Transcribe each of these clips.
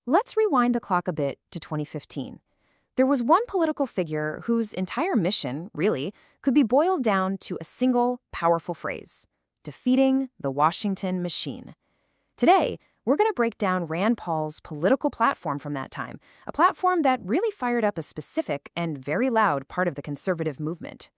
Let's rewind the clock a bit to 2015. There was one political figure whose entire mission, really, could be boiled down to a single, powerful phrase: defeating the Washington machine. Today, we're going to break down Rand Paul's political platform from that time, a platform that really fired up a specific and very loud part of the conservative movement.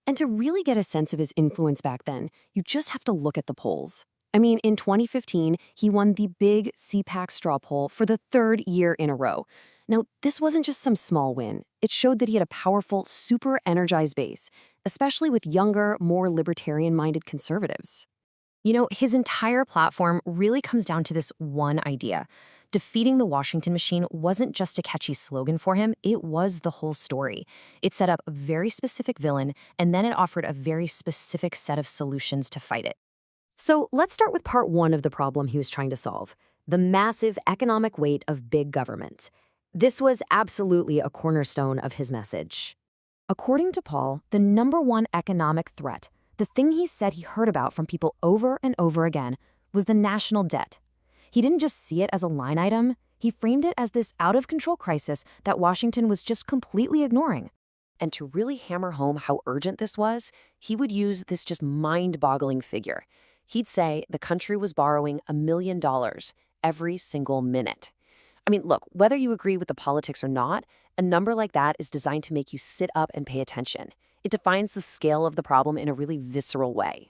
And to really get a sense of his influence back then, you just have to look at the polls. I mean, in 2015, he won the big CPAC straw poll for the third year in a row. Now, this wasn't just some small win. It showed that he had a powerful, super energized base, especially with younger, more libertarian-minded conservatives. His entire platform really comes down to this one idea. Defeating the Washington machine wasn't just a catchy slogan for him, it was the whole story. It set up a very specific villain, and then it offered a very specific set of solutions to fight it. So let's start with part one of the problem he was trying to solve: the massive economic weight of big government. This was absolutely a cornerstone of his message. According to Paul, the number one economic threat, the thing he said he heard about from people over and over again, was the national debt. He didn't just see it as a line item, he framed it as this out-of-control crisis that Washington was just completely ignoring. And to really hammer home how urgent this was, he would use this just mind-boggling figure. He'd say the country was borrowing $1 million every single minute. I mean, look, whether you agree with the politics or not, a number like that is designed to make you sit up and pay attention. It defines the scale of the problem in a really visceral way.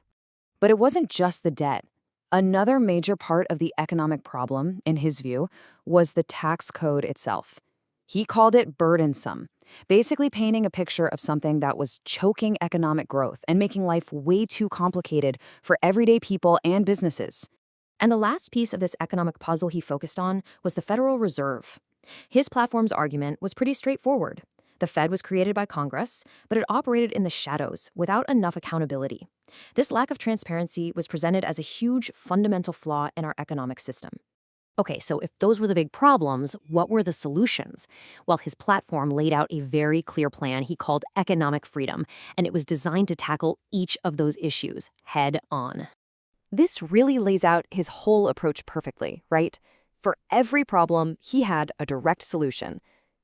But it wasn't just the debt. Another major part of the economic problem, in his view, was the tax code itself. He called it burdensome, basically painting a picture of something that was choking economic growth and making life way too complicated for everyday people and businesses. And the last piece of this economic puzzle he focused on was the Federal Reserve. His platform's argument was pretty straightforward. The Fed was created by Congress, but it operated in the shadows without enough accountability. This lack of transparency was presented as a huge fundamental flaw in our economic system. Okay, so if those were the big problems, what were the solutions? Well, his platform laid out a very clear plan he called economic freedom, and it was designed to tackle each of those issues head on. This really lays out his whole approach perfectly, right? For every problem, he had a direct solution.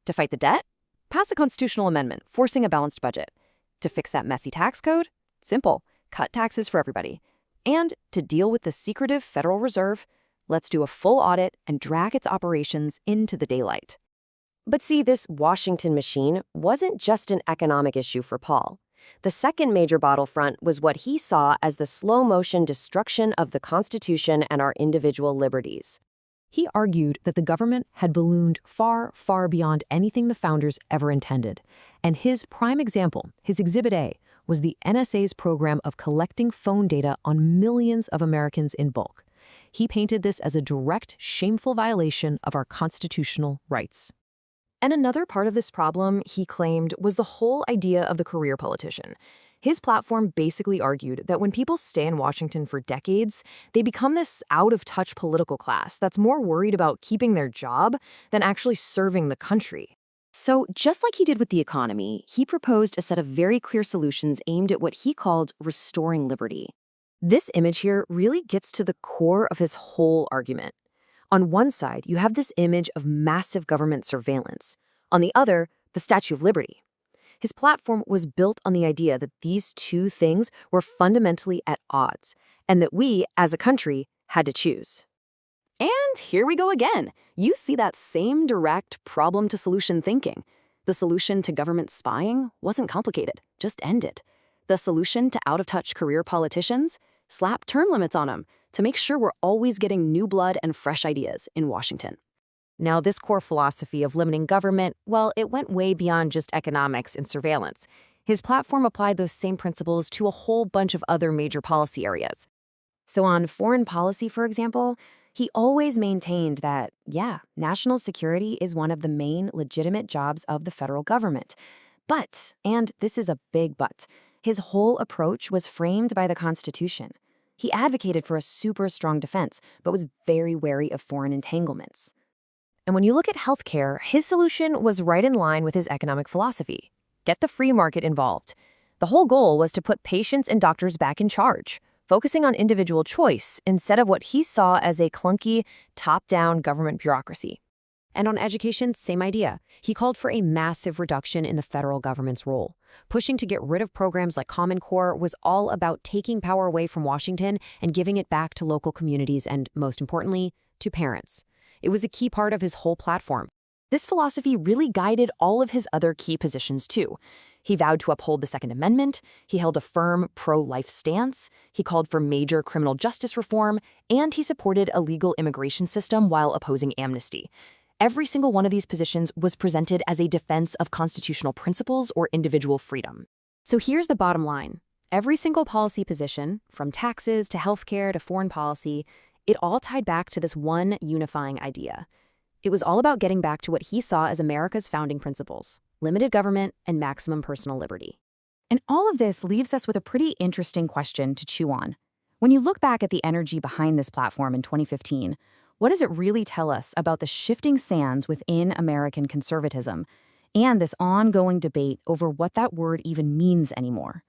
To fight the debt? Pass a constitutional amendment forcing a balanced budget. To fix that messy tax code? Simple. Cut taxes for everybody. And to deal with the secretive Federal Reserve, let's do a full audit and drag its operations into the daylight. But see, this Washington machine wasn't just an economic issue for Paul. The second major battlefront was what he saw as the slow-motion destruction of the Constitution and our individual liberties. He argued that the government had ballooned far, far beyond anything the founders ever intended. And his prime example, his Exhibit A, was the NSA's program of collecting phone data on millions of Americans in bulk. He painted this as a direct, shameful violation of our constitutional rights. And another part of this problem, he claimed, was the whole idea of the career politician. His platform basically argued that when people stay in Washington for decades, they become this out-of-touch political class that's more worried about keeping their job than actually serving the country. So just like he did with the economy, he proposed a set of very clear solutions aimed at what he called restoring liberty. This image here really gets to the core of his whole argument. On one side, you have this image of massive government surveillance. On the other, the Statue of Liberty. His platform was built on the idea that these two things were fundamentally at odds, and that we, as a country, had to choose. And here we go again. You see that same direct problem-to-solution thinking. The solution to government spying wasn't complicated, just end it. The solution to out-of-touch career politicians? Slap term limits on them to make sure we're always getting new blood and fresh ideas in Washington. Now, this core philosophy of limiting government, well, it went way beyond just economics and surveillance. His platform applied those same principles to a whole bunch of other major policy areas. So on foreign policy, for example, he always maintained that, yeah, national security is one of the main legitimate jobs of the federal government. But, and this is a big but, his whole approach was framed by the Constitution. He advocated for a super strong defense, but was very wary of foreign entanglements. And when you look at healthcare, his solution was right in line with his economic philosophy. Get the free market involved. The whole goal was to put patients and doctors back in charge, focusing on individual choice instead of what he saw as a clunky, top-down government bureaucracy. And on education, same idea. He called for a massive reduction in the federal government's role. Pushing to get rid of programs like Common Core was all about taking power away from Washington and giving it back to local communities and, most importantly, to parents. It was a key part of his whole platform. This philosophy really guided all of his other key positions, too. He vowed to uphold the Second Amendment, he held a firm pro-life stance, he called for major criminal justice reform, and he supported a legal immigration system while opposing amnesty. Every single one of these positions was presented as a defense of constitutional principles or individual freedom. So here's the bottom line. Every single policy position, from taxes to healthcare to foreign policy, it all tied back to this one unifying idea. It was all about getting back to what he saw as America's founding principles: limited government and maximum personal liberty. And all of this leaves us with a pretty interesting question to chew on. When you look back at the energy behind this platform in 2015, what does it really tell us about the shifting sands within American conservatism and this ongoing debate over what that word even means anymore?